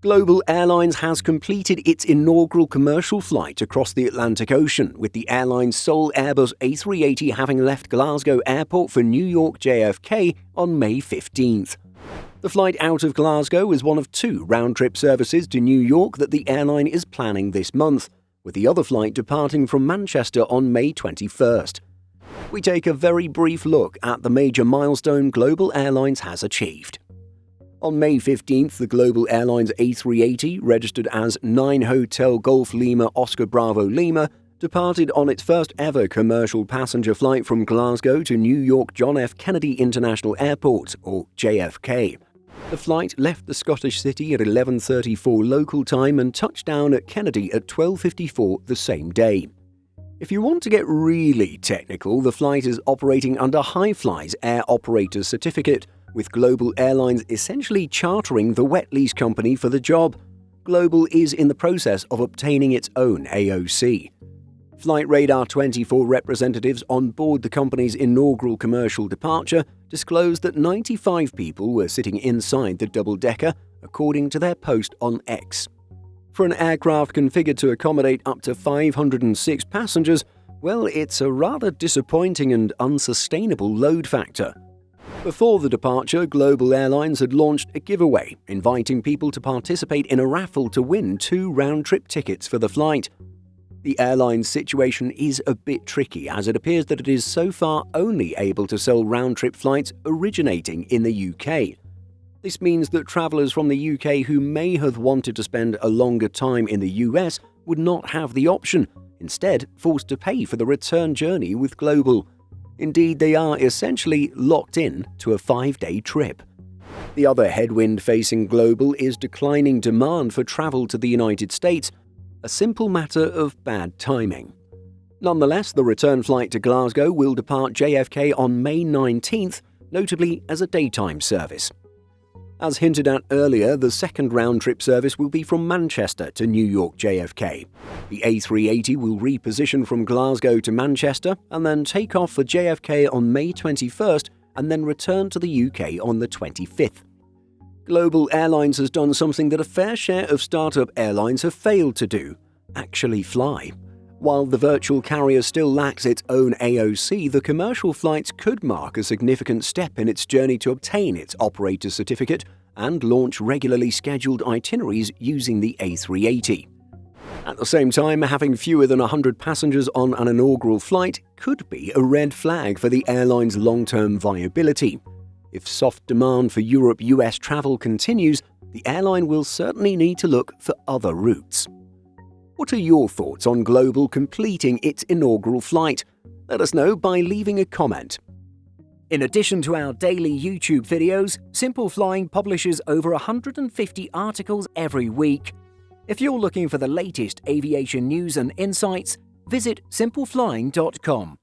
Global Airlines has completed its inaugural commercial flight across the Atlantic Ocean, with the airline's sole Airbus A380 having left Glasgow Airport for New York JFK on May 15th. The flight out of Glasgow is one of 2 round-trip services to New York that the airline is planning this month, with the other flight departing from Manchester on May 21st. We take a very brief look at the major milestone Global Airlines has achieved. On May 15th, the Global Airlines A380, registered as 9 Hotel Golf Lima Oscar Bravo Lima, departed on its first ever commercial passenger flight from Glasgow to New York John F. Kennedy International Airport, or JFK. The flight left the Scottish city at 11:34 local time and touched down at Kennedy at 12:54 the same day. If you want to get really technical, the flight is operating under Highfly's Air Operator's Certificate, with Global Airlines essentially chartering the wet lease company for the job. Global is in the process of obtaining its own AOC. Flight Radar 24 representatives on board the company's inaugural commercial departure disclosed that 95 people were sitting inside the double-decker, according to their post on X. For an aircraft configured to accommodate up to 506 passengers, well, it's a rather disappointing and unsustainable load factor. Before the departure, Global Airlines had launched a giveaway, inviting people to participate in a raffle to win 2 round-trip tickets for the flight. The airline's situation is a bit tricky, as it appears that it is so far only able to sell round-trip flights originating in the UK. This means that travellers from the UK who may have wanted to spend a longer time in the US would not have the option, instead forced to pay for the return journey with Global. Indeed, they are essentially locked in to a 5-day trip. The other headwind facing Global is declining demand for travel to the United States, a simple matter of bad timing. Nonetheless, the return flight to Glasgow will depart JFK on May 19th, notably as a daytime service. As hinted at earlier, the second round-trip service will be from Manchester to New York JFK. The A380 will reposition from Glasgow to Manchester and then take off for JFK on May 21st and then return to the UK on the 25th. Global Airlines has done something that a fair share of startup airlines have failed to do: actually fly. While the virtual carrier still lacks its own AOC, the commercial flights could mark a significant step in its journey to obtain its operator's certificate and launch regularly scheduled itineraries using the A380. At the same time, having fewer than 100 passengers on an inaugural flight could be a red flag for the airline's long-term viability. If soft demand for Europe-US travel continues, the airline will certainly need to look for other routes. What are your thoughts on Global completing its inaugural flight? Let us know by leaving a comment. In addition to our daily YouTube videos, Simple Flying publishes over 150 articles every week. If you're looking for the latest aviation news and insights, visit simpleflying.com.